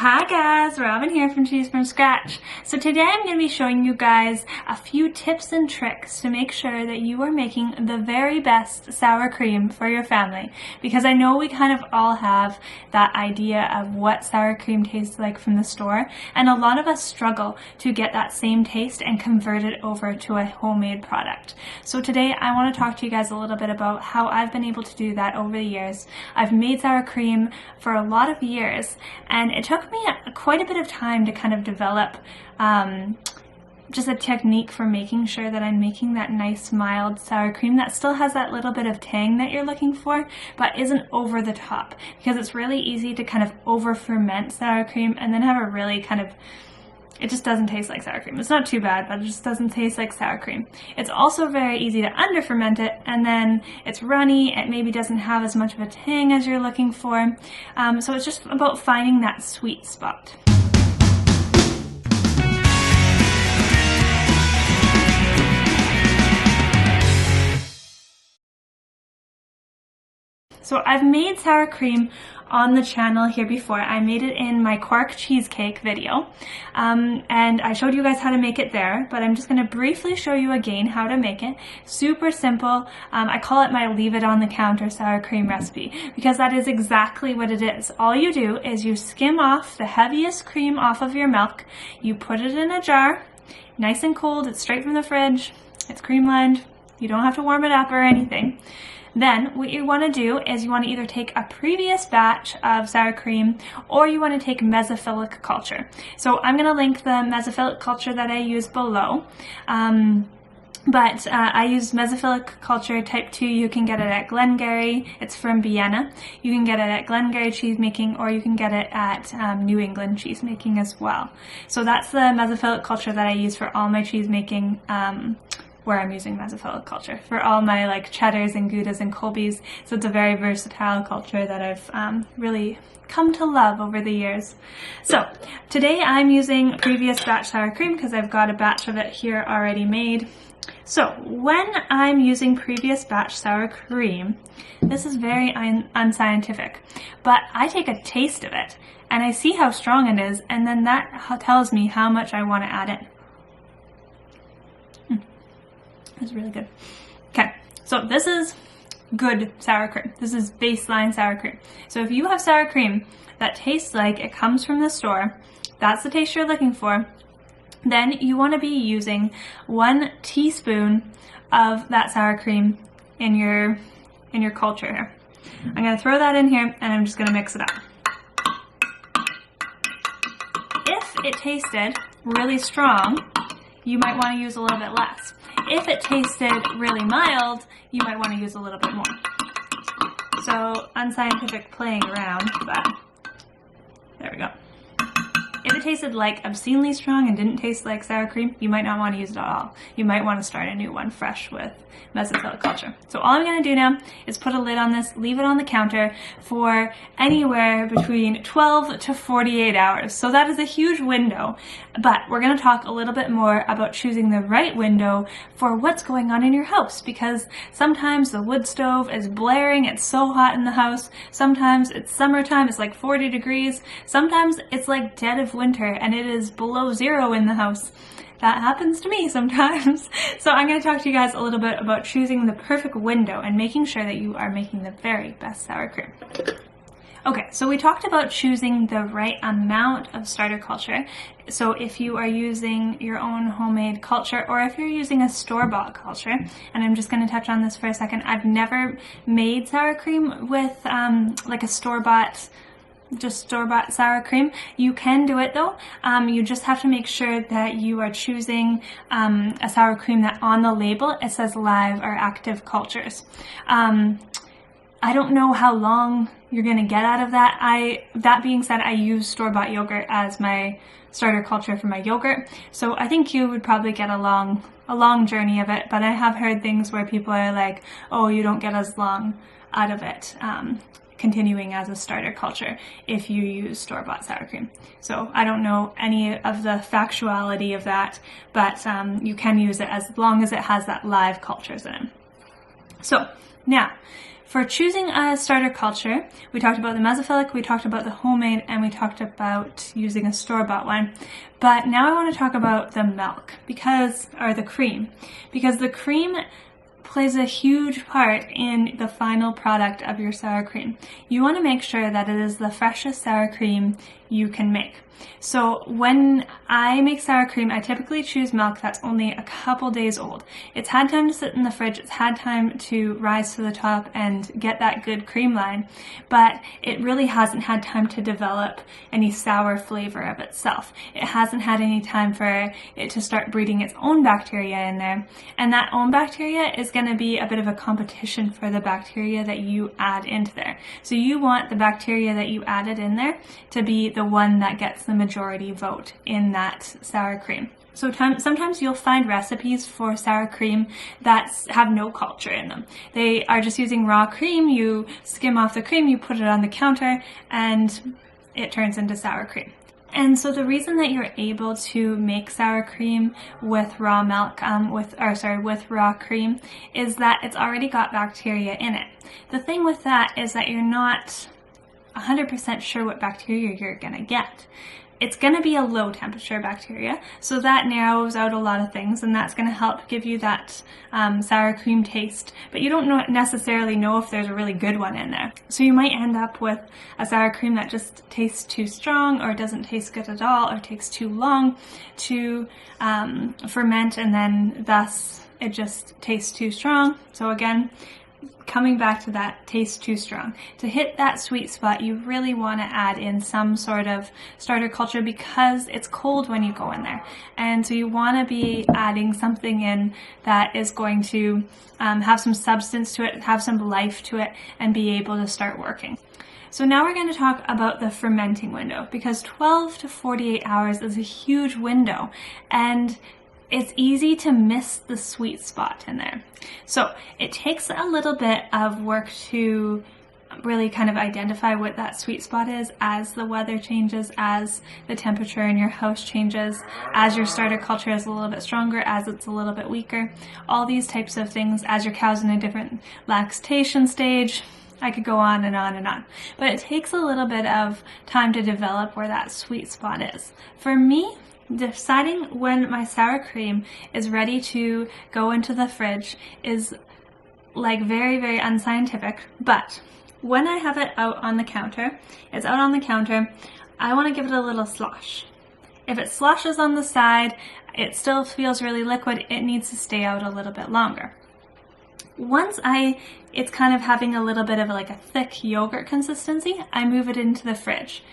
Hi guys, Robin here from Cheese from Scratch. So today I'm going to be showing you guys a few tips and tricks to make sure that you are making the very best sour cream for your family. Because I know we kind of all have that idea of what sour cream tastes like from the store, and a lot of us struggle to get that same taste and convert it over to a homemade product. So today I want to talk to you guys a little bit about how I've been able to do that over the years. I've made sour cream for a lot of years, and it took me quite a bit of time to kind of develop just a technique for making sure that I'm making that nice mild sour cream that still has that little bit of tang that you're looking for, but isn't over the top, because it's really easy to kind of over ferment sour cream and then have a really kind of, it just doesn't taste like sour cream. It's not too bad, but it just doesn't taste like sour cream. It's also very easy to under ferment it, and then it's runny. It maybe doesn't have as much of a tang as you're looking for. So it's just about finding that sweet spot. So I've made sour cream on the channel here before. I made it in my quark cheesecake video, and I showed you guys how to make it there, but I'm just going to briefly show you again how to make it. Super simple. I call it my leave it on the counter sour cream recipe, because that is exactly what it is. All you do is you skim off the heaviest cream off of your milk, you put it in a jar, nice and cold, it's straight from the fridge, it's cream lined, you don't have to warm it up or anything. Then what you want to do is you want to either take a previous batch of sour cream, or you want to take Mesophilic Culture. So I'm going to link the Mesophilic Culture that I use below. But I use Mesophilic Culture Type 2. You can get it at Glengarry. It's from Vienna. You can get it at Glengarry Cheesemaking, or you can get it at New England Cheesemaking as well. So that's the Mesophilic Culture that I use for all my cheesemaking, where I'm using Mesophilic Culture for all my like cheddars and goudas and colbys. So it's a very versatile culture that I've really come to love over the years. So today I'm using previous batch sour cream because I've got a batch of it here already made. So when I'm using previous batch sour cream, this is very unscientific, but I take a taste of it and I see how strong it is, and then that tells me how much I want to add in. It's really good. Okay, so this is good sour cream. This is baseline sour cream. So if you have sour cream that tastes like it comes from the store, that's the taste you're looking for, then you want to be using 1 teaspoon of that sour cream in your culture here. I'm going to throw that in here, and I'm just going to mix it up. If it tasted really strong, you might want to use a little bit less. If it tasted really mild, you might want to use a little bit more. So unscientific playing around, but there we go. If it tasted like obscenely strong and didn't taste like sour cream, you might not want to use it at all. You might want to start a new one fresh with Mesophilic Culture. So all I'm going to do now is put a lid on this, leave it on the counter for anywhere between 12 to 48 hours. So that is a huge window, but we're going to talk a little bit more about choosing the right window for what's going on in your house, because sometimes the wood stove is blaring, it's so hot in the house. Sometimes it's summertime, it's like 40 degrees. Sometimes it's like dead of winter and it is below 0 in the house. That happens to me sometimes. So I'm going to talk to you guys a little bit about choosing the perfect window and making sure that you are making the very best sour cream. Okay, so we talked about choosing the right amount of starter culture. So if you are using your own homemade culture, or if you're using a store-bought culture, and I'm just going to touch on this for a second. I've never made sour cream with like a store-bought sour cream. You can do it though. You just have to make sure that you are choosing a sour cream that on the label it says live or active cultures. I don't know how long you're gonna get out of that. That being said, I use store-bought yogurt as my starter culture for my yogurt, so I think you would probably get a long journey of it. But I have heard things where people are like, oh, you don't get as long out of it continuing as a starter culture if you use store-bought sour cream. So I don't know any of the factuality of that, but you can use it as long as it has that live cultures in it. So now, for choosing a starter culture, we talked about the mesophilic, we talked about the homemade, and we talked about using a store-bought one. But now I want to talk about the milk, or the cream, because the cream plays a huge part in the final product of your sour cream. You want to make sure that it is the freshest sour cream you can make. So when I make sour cream, I typically choose milk that's only a couple days old. It's had time to sit in the fridge, it's had time to rise to the top and get that good cream line, but it really hasn't had time to develop any sour flavor of itself. It hasn't had any time for it to start breeding its own bacteria in there, and that own bacteria is going to be a bit of a competition for the bacteria that you add into there. So you want the bacteria that you added in there to be the one that gets the majority vote in that sour cream. So sometimes you'll find recipes for sour cream that have no culture in them. They are just using raw cream, you skim off the cream, you put it on the counter, and it turns into sour cream. And so the reason that you're able to make sour cream with raw milk, with raw cream, is that it's already got bacteria in it. The thing with that is that you're not 100% sure what bacteria you're gonna get. It's going to be a low temperature bacteria, so that narrows out a lot of things, and that's going to help give you that sour cream taste, but you don't necessarily know if there's a really good one in there. So you might end up with a sour cream that just tastes too strong, or doesn't taste good at all, or takes too long to ferment, and then thus it just tastes too strong. So again, coming back to that taste too strong. To hit that sweet spot, you really want to add in some sort of starter culture because it's cold when you go in there. And so you want to be adding something in that is going to have some substance to it, have some life to it, and be able to start working. So now we're going to talk about the fermenting window, because 12 to 48 hours is a huge window, and it's easy to miss the sweet spot in there. So it takes a little bit of work to really kind of identify what that sweet spot is as the weather changes, as the temperature in your house changes, as your starter culture is a little bit stronger, as it's a little bit weaker, all these types of things, as your cow's in a different lactation stage. I could go on and on and on. But it takes a little bit of time to develop where that sweet spot is. For me, deciding when my sour cream is ready to go into the fridge is like very, very unscientific, but when I have it out on the counter, I want to give it a little slosh. If it sloshes on the side, it still feels really liquid, it needs to stay out a little bit longer. Once it's kind of having a little bit of like a thick yogurt consistency, I move it into the fridge.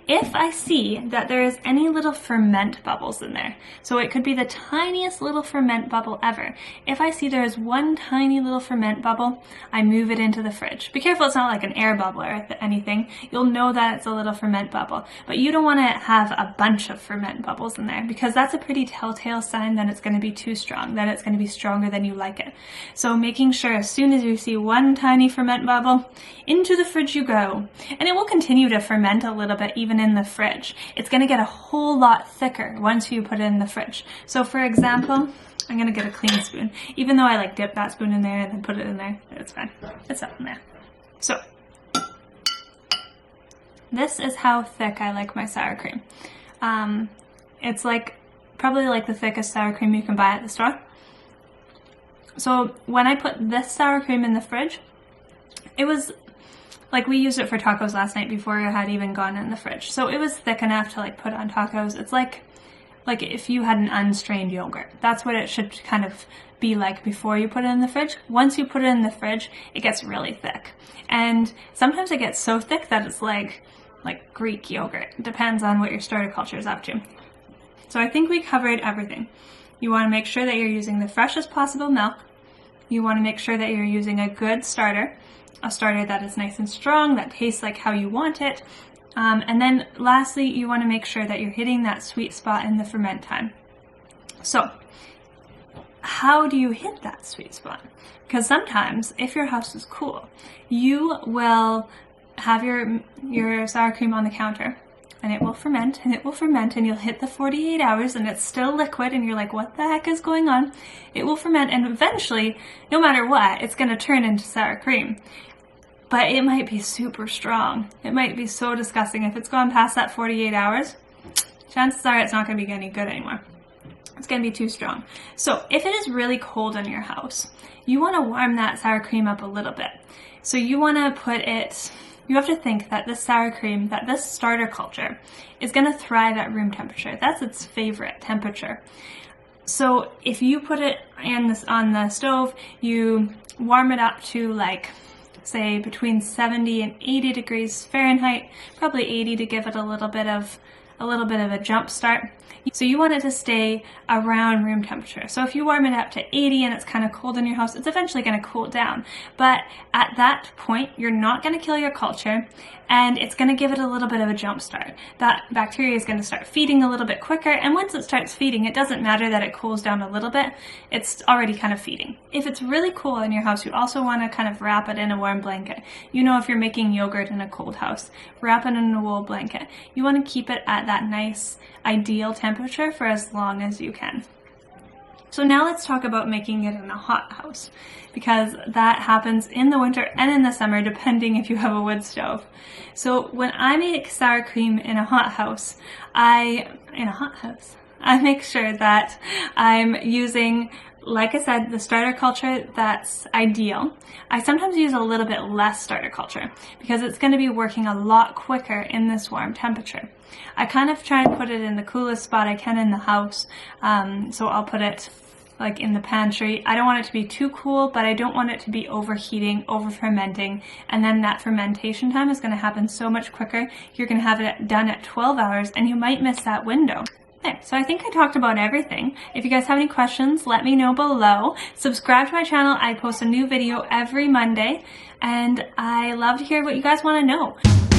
If I see that there is any little ferment bubbles in there, so it could be the tiniest little ferment bubble ever. If I see there is one tiny little ferment bubble, I move it into the fridge. Be careful it's not like an air bubble or anything. You'll know that it's a little ferment bubble, but you don't want to have a bunch of ferment bubbles in there, because that's a pretty telltale sign that it's going to be too strong, that it's going to be stronger than you like it. So making sure as soon as you see one tiny ferment bubble, into the fridge you go. And it will continue to ferment a little bit even in the fridge. It's going to get a whole lot thicker once you put it in the fridge. So for example, I'm going to get a clean spoon. Even though I like dip that spoon in there and then put it in there, it's fine. It's up in there. So this is how thick I like my sour cream. It's probably like the thickest sour cream you can buy at the store. So when I put this sour cream in the fridge, it was like we used it for tacos last night before it had even gone in the fridge. So it was thick enough to like put on tacos. It's like if you had an unstrained yogurt. That's what it should kind of be like before you put it in the fridge. Once you put it in the fridge, it gets really thick. And sometimes it gets so thick that it's like Greek yogurt. It depends on what your starter culture is up to. So I think we covered everything. You want to make sure that you're using the freshest possible milk. You want to make sure that you're using a good starter, a starter that is nice and strong, that tastes like how you want it. And then lastly, you want to make sure that you're hitting that sweet spot in the ferment time. So how do you hit that sweet spot? Because sometimes if your house is cool, you will have your sour cream on the counter and it will ferment and it will ferment, and you'll hit the 48 hours and it's still liquid and you're like, what the heck is going on? It will ferment, and eventually, no matter what, it's going to turn into sour cream. But it might be super strong. It might be so disgusting. If it's gone past that 48 hours, chances are it's not going to be any good anymore. It's going to be too strong. So if it is really cold in your house, you want to warm that sour cream up a little bit. So you want to put it, you have to think that this sour cream, that this starter culture is going to thrive at room temperature. That's its favorite temperature. So if you put it on the stove, you warm it up to like, say, between 70 and 80 degrees Fahrenheit, probably 80 to give it a little bit of a jump start. So you want it to stay around room temperature. So if you warm it up to 80 and it's kind of cold in your house, it's eventually going to cool down. But at that point, you're not going to kill your culture, and it's going to give it a little bit of a jump start. That bacteria is going to start feeding a little bit quicker, and once it starts feeding, it doesn't matter that it cools down a little bit, it's already kind of feeding. If it's really cool in your house, you also want to kind of wrap it in a warm blanket. You know, if you're making yogurt in a cold house, wrap it in a wool blanket. You want to keep it at that nice, ideal temperature for as long as you can. So now let's talk about making it in a hot house, because that happens in the winter and in the summer, depending if you have a wood stove. So when I make sour cream in a hot house, I make sure that I'm using, like I said, the starter culture that's ideal. I sometimes use a little bit less starter culture because it's going to be working a lot quicker in this warm temperature. I kind of try and put it in the coolest spot I can in the house. So I'll put it like in the pantry. I don't want it to be too cool, but I don't want it to be overheating, over fermenting, and then that fermentation time is going to happen so much quicker. You're going to have it done at 12 hours and you might miss that window. Okay, so I think I talked about everything. If you guys have any questions, let me know below. Subscribe to my channel. I post a new video every Monday, and I love to hear what you guys want to know.